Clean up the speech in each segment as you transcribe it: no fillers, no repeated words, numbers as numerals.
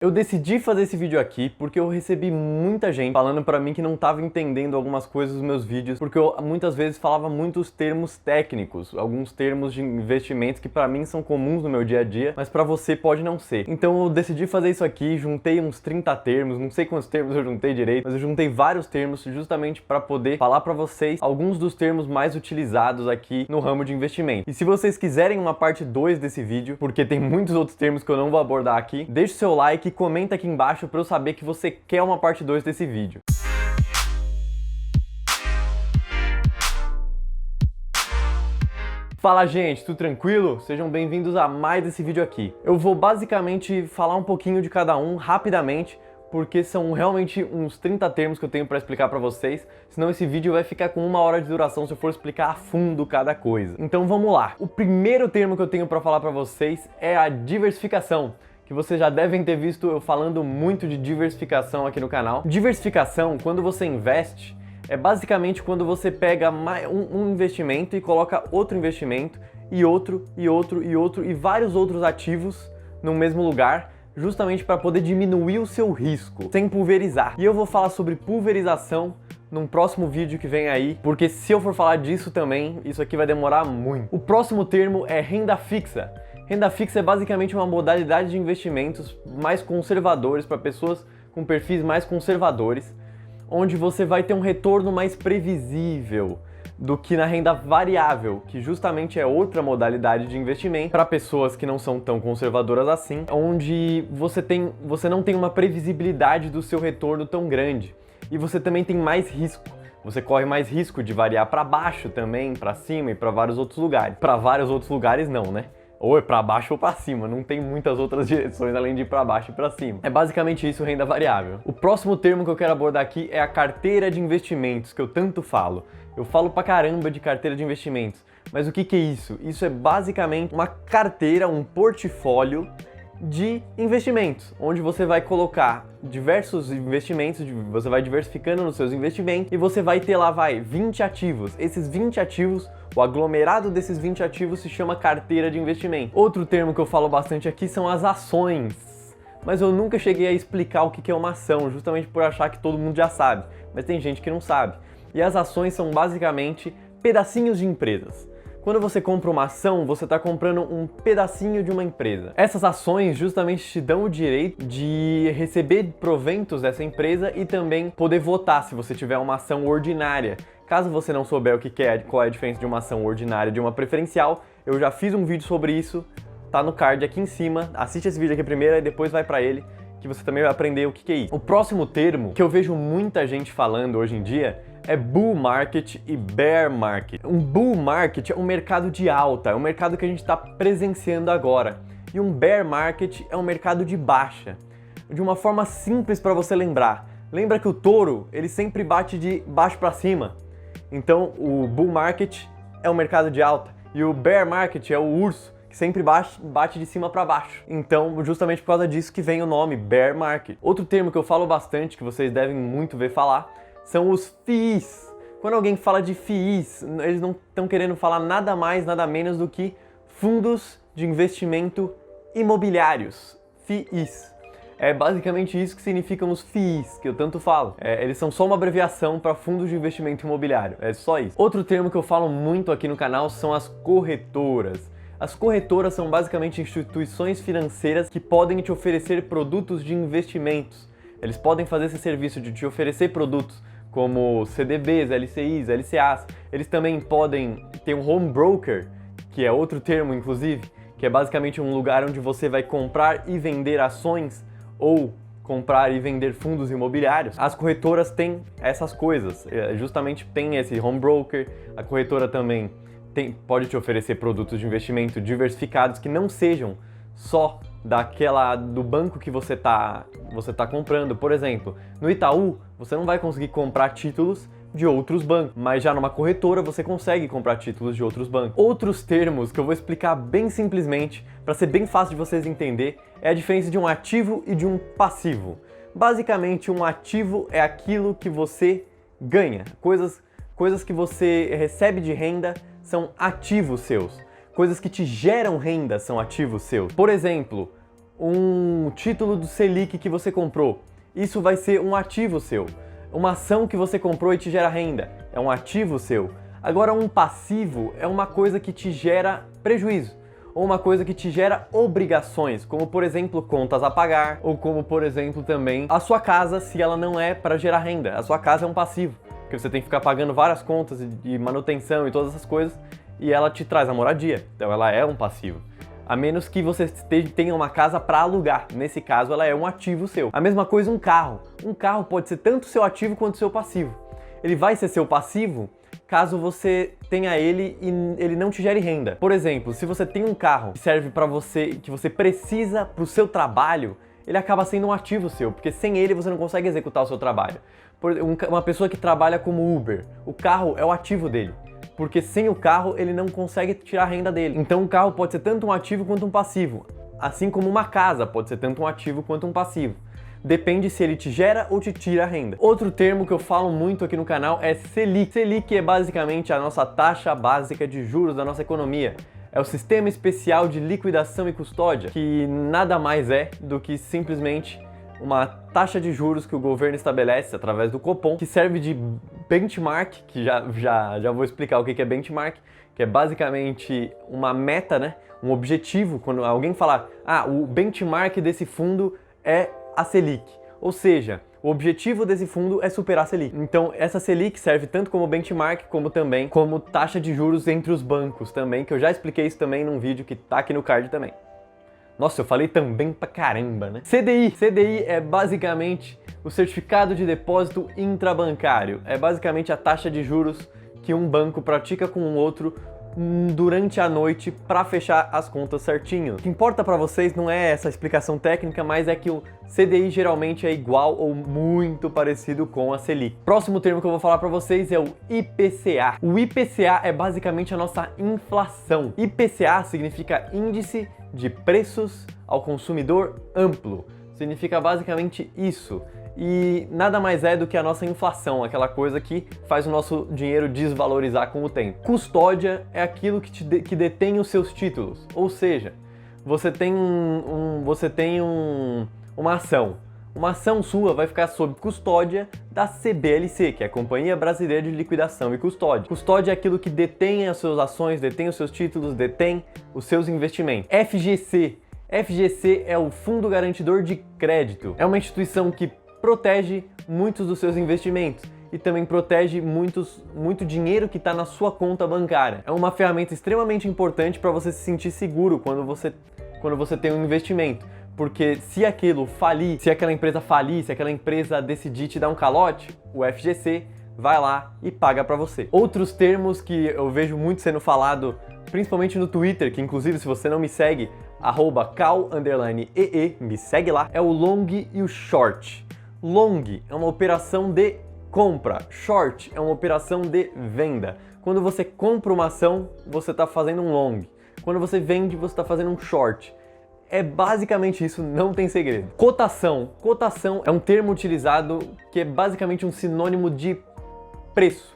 Eu decidi fazer esse vídeo aqui porque eu recebi muita gente falando pra mim que não estava entendendo algumas coisas dos meus vídeos, porque eu muitas vezes falava muitos termos técnicos, alguns termos de investimentos que pra mim são comuns no meu dia a dia, mas pra você pode não ser. Então eu decidi fazer isso aqui, juntei uns 30 termos, não sei quantos termos eu juntei direito, mas eu juntei vários termos justamente pra poder falar pra vocês alguns dos termos mais utilizados aqui no ramo de investimento. E se vocês quiserem uma parte 2 desse vídeo, porque tem muitos outros termos que eu não vou abordar aqui, deixe o seu like e comenta aqui embaixo para eu saber que você quer uma parte 2 desse vídeo. Fala gente, tudo tranquilo? Sejam bem-vindos a mais esse vídeo aqui. Eu vou basicamente falar um pouquinho de cada um rapidamente, porque são realmente uns 30 termos que eu tenho para explicar para vocês, senão esse vídeo vai ficar com 1 hora de duração se eu for explicar a fundo cada coisa. Então vamos lá. O primeiro termo que eu tenho para falar para vocês é a diversificação, que vocês já devem ter visto eu falando muito de diversificação aqui no canal. Diversificação, quando você investe, é basicamente quando você pega um investimento e coloca outro investimento, e outro, e outro, e outro, e vários outros ativos no mesmo lugar, justamente para poder diminuir o seu risco, sem pulverizar. E eu vou falar sobre pulverização num próximo vídeo que vem aí, porque se eu for falar disso também, isso aqui vai demorar muito. O próximo termo é renda fixa. Renda fixa é basicamente uma modalidade de investimentos mais conservadores para pessoas com perfis mais conservadores, onde você vai ter um retorno mais previsível do que na renda variável, que justamente é outra modalidade de investimento para pessoas que não são tão conservadoras assim, onde você não tem uma previsibilidade do seu retorno tão grande e você também tem mais risco. Você corre mais risco de variar para baixo também, para cima e para vários outros lugares. Para vários outros lugares não, né? Ou é para baixo ou para cima, não tem muitas outras direções além de ir para baixo e para cima. É basicamente isso, renda variável. O próximo termo que eu quero abordar aqui é a carteira de investimentos, que eu tanto falo. Eu falo pra caramba de carteira de investimentos, mas o que é isso? Isso é basicamente uma carteira, um portfólio de investimentos, onde você vai colocar diversos investimentos, você vai diversificando nos seus investimentos e você vai ter lá, 20 ativos. Esses 20 ativos, o aglomerado desses 20 ativos se chama carteira de investimento. Outro termo que eu falo bastante aqui são as ações, mas eu nunca cheguei a explicar o que é uma ação, justamente por achar que todo mundo já sabe, mas tem gente que não sabe. E as ações são basicamente pedacinhos de empresas. Quando você compra uma ação, você está comprando um pedacinho de uma empresa. Essas ações justamente te dão o direito de receber proventos dessa empresa e também poder votar se você tiver uma ação ordinária. Caso você não souber qual é a diferença de uma ação ordinária e de uma preferencial, eu já fiz um vídeo sobre isso, tá no card aqui em cima. Assiste esse vídeo aqui primeiro e depois vai para ele, que você também vai aprender o que é isso. O próximo termo que eu vejo muita gente falando hoje em dia é bull market e bear market. Um bull market é um mercado de alta, é um mercado que a gente está presenciando agora. E um bear market é um mercado de baixa. De uma forma simples para você lembrar. Lembra que o touro, ele sempre bate de baixo para cima. Então o bull market é um mercado de alta e o bear market é o urso, que sempre bate de cima para baixo. Então, justamente por causa disso que vem o nome bear market. Outro termo que eu falo bastante, que vocês devem muito ver falar, são os FIIs. Quando alguém fala de FIIs, eles não estão querendo falar nada mais, nada menos do que fundos de investimento imobiliários. FIIs. É basicamente isso que significam os FIIs, que eu tanto falo. Eles são só uma abreviação para fundos de investimento imobiliário. É só isso. Outro termo que eu falo muito aqui no canal são as corretoras. As corretoras são basicamente instituições financeiras que podem te oferecer produtos de investimentos. Eles podem fazer esse serviço de te oferecer produtos como CDBs, LCIs, LCAs. Eles também podem ter um home broker, que é outro termo inclusive, que é basicamente um lugar onde você vai comprar e vender ações ou comprar e vender fundos imobiliários. As corretoras têm essas coisas, justamente tem esse home broker. A corretora também pode te oferecer produtos de investimento diversificados que não sejam só do banco que você tá comprando. Por exemplo, no Itaú, você não vai conseguir comprar títulos de outros bancos, mas já numa corretora você consegue comprar títulos de outros bancos. Outros termos que eu vou explicar bem simplesmente, para ser bem fácil de vocês entender, é a diferença de um ativo e de um passivo. Basicamente, um ativo é aquilo que você ganha, coisas que você recebe de renda são ativos seus. Coisas que te geram renda são ativos seus. Por exemplo, um título do Selic que você comprou, isso vai ser um ativo seu. Uma ação que você comprou e te gera renda, é um ativo seu. Agora, um passivo é uma coisa que te gera prejuízo, ou uma coisa que te gera obrigações, como por exemplo contas a pagar, ou como por exemplo também a sua casa, se ela não é para gerar renda. A sua casa é um passivo, porque você tem que ficar pagando várias contas de manutenção e todas essas coisas, e ela te traz a moradia, então ela é um passivo. A menos que você tenha uma casa para alugar. Nesse caso, ela é um ativo seu. A mesma coisa um carro. Um carro pode ser tanto seu ativo quanto seu passivo. Ele vai ser seu passivo caso você tenha ele e ele não te gere renda. Por exemplo, se você tem um carro que serve para você, que você precisa para o seu trabalho, ele acaba sendo um ativo seu, porque sem ele você não consegue executar o seu trabalho. Uma pessoa que trabalha como Uber, o carro é o ativo dele. Porque sem o carro ele não consegue tirar a renda dele. Então o carro pode ser tanto um ativo quanto um passivo. Assim como uma casa pode ser tanto um ativo quanto um passivo. Depende se ele te gera ou te tira a renda. Outro termo que eu falo muito aqui no canal é Selic. Selic é basicamente a nossa taxa básica de juros da nossa economia. É o Sistema Especial de Liquidação e Custódia, que nada mais é do que simplesmente uma taxa de juros que o governo estabelece através do Copom, que serve de benchmark, que já vou explicar o que é benchmark, que é basicamente uma meta, né? Um objetivo. Quando alguém falar, o benchmark desse fundo é a Selic, ou seja, o objetivo desse fundo é superar a Selic. Então essa Selic serve tanto como benchmark, como também como taxa de juros entre os bancos também, que eu já expliquei isso também num vídeo que tá aqui no card também. Nossa, eu falei também pra caramba, né? CDI. CDI é basicamente o certificado de depósito intrabancário. É basicamente a taxa de juros que um banco pratica com um outro durante a noite para fechar as contas certinho. O que importa para vocês não é essa explicação técnica, mas é que o CDI geralmente é igual ou muito parecido com a Selic. Próximo termo que eu vou falar para vocês é o IPCA. O IPCA é basicamente a nossa inflação. IPCA significa Índice de Preços ao Consumidor Amplo. Significa basicamente isso. E nada mais é do que a nossa inflação, aquela coisa que faz o nosso dinheiro desvalorizar com o tempo. Custódia é aquilo que detém os seus títulos, ou seja, você tem uma ação. Uma ação sua vai ficar sob custódia da CBLC, que é a Companhia Brasileira de Liquidação e Custódia. Custódia é aquilo que detém as suas ações, detém os seus títulos, detém os seus investimentos. FGC. FGC é o Fundo Garantidor de Crédito. É uma instituição que protege muitos dos seus investimentos e também protege muito dinheiro que está na sua conta bancária. É uma ferramenta extremamente importante para você se sentir seguro quando você tem um investimento. Porque se aquilo falir, se aquela empresa falir, se aquela empresa decidir te dar um calote, o FGC vai lá e paga para você. Outros termos que eu vejo muito sendo falado, principalmente no Twitter, que inclusive se você não me segue, @cal_ee, me segue lá, é o long e o short. Long é uma operação de compra, short é uma operação de venda. Quando você compra uma ação, você está fazendo um long. Quando você vende, você está fazendo um short. É basicamente isso, não tem segredo. Cotação. Cotação é um termo utilizado que é basicamente um sinônimo de preço.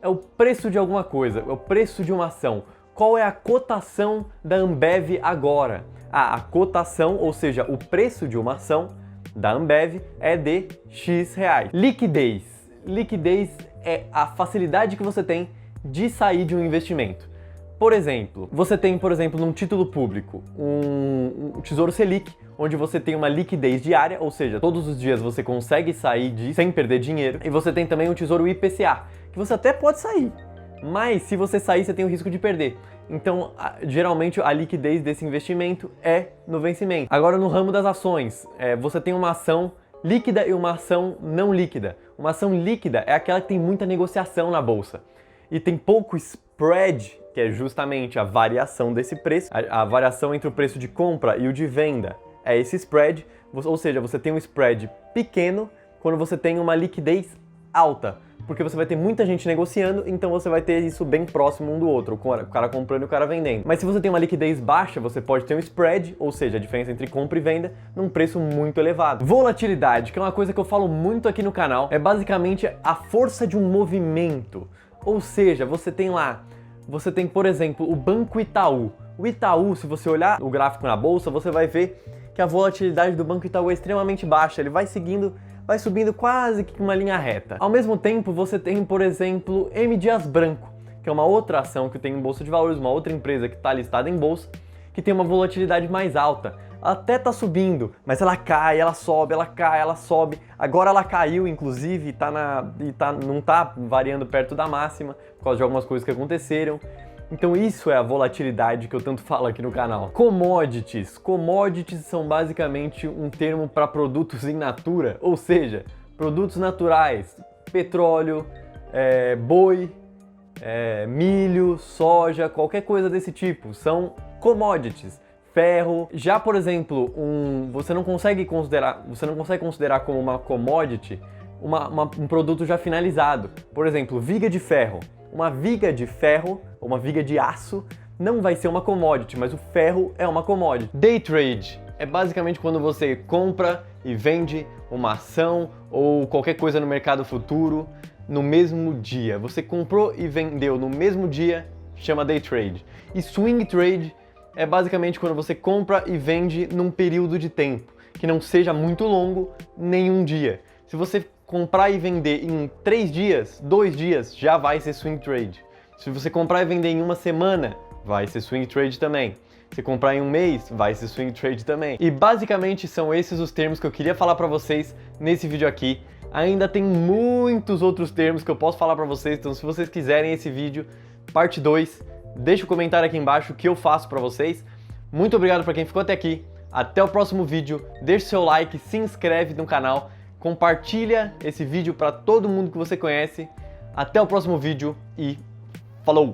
É o preço de alguma coisa, é o preço de uma ação. Qual é a cotação da Ambev agora? A cotação, ou seja, o preço de uma ação da Ambev é de X reais. Liquidez. Liquidez é a facilidade que você tem de sair de um investimento. Por exemplo, você tem, num título público, um Tesouro Selic, onde você tem uma liquidez diária, ou seja, todos os dias você consegue sair sem perder dinheiro. E você tem também o Tesouro IPCA, que você até pode sair, mas se você sair, você tem o risco de perder. Então, geralmente, a liquidez desse investimento é no vencimento. Agora, no ramo das ações, você tem uma ação líquida e uma ação não líquida. Uma ação líquida é aquela que tem muita negociação na bolsa e tem pouco spread, que é justamente a variação desse preço, a variação entre o preço de compra e o de venda. É esse spread, ou seja, você tem um spread pequeno quando você tem uma liquidez alta, porque você vai ter muita gente negociando, então você vai ter isso bem próximo um do outro, o cara comprando e o cara vendendo. Mas se você tem uma liquidez baixa, você pode ter um spread, ou seja, a diferença entre compra e venda, num preço muito elevado. Volatilidade, que é uma coisa que eu falo muito aqui no canal, é basicamente a força de um movimento. Ou seja, você tem, por exemplo, o Banco Itaú. O Itaú, se você olhar o gráfico na bolsa, você vai ver que a volatilidade do Banco Itaú é extremamente baixa, ele vai subindo quase que uma linha reta. Ao mesmo tempo, você tem, por exemplo, M. Dias Branco, que é uma outra ação que tem em bolsa de valores, uma outra empresa que está listada em bolsa, que tem uma volatilidade mais alta. Ela até está subindo, mas ela cai, ela sobe, ela cai, ela sobe. Agora ela caiu, inclusive, não está variando perto da máxima, por causa de algumas coisas que aconteceram. Então isso é a volatilidade que eu tanto falo aqui no canal. Commodities. Commodities são basicamente um termo para produtos in natura, ou seja, produtos naturais. Petróleo, boi, milho, soja, qualquer coisa desse tipo. São commodities. Ferro. Já, por exemplo, você não consegue considerar como uma commodity um produto já finalizado. Por exemplo, viga de ferro. Uma viga de ferro, ou uma viga de aço, não vai ser uma commodity, mas o ferro é uma commodity. Day trade é basicamente quando você compra e vende uma ação ou qualquer coisa no mercado futuro no mesmo dia. Você comprou e vendeu no mesmo dia, chama day trade. E swing trade é basicamente quando você compra e vende num período de tempo, que não seja muito longo, nem um dia. Se você comprar e vender em 3 dias, 2 dias, já vai ser swing trade. Se você comprar e vender em uma semana, vai ser swing trade também. Se comprar em um mês, vai ser swing trade também. E basicamente são esses os termos que eu queria falar para vocês nesse vídeo aqui. Ainda tem muitos outros termos que eu posso falar para vocês, então se vocês quiserem esse vídeo, parte 2, deixa o comentário aqui embaixo que eu faço para vocês. Muito obrigado para quem ficou até aqui. Até o próximo vídeo. Deixe seu like, se inscreve no canal. Compartilha esse vídeo para todo mundo que você conhece. Até o próximo vídeo e falou!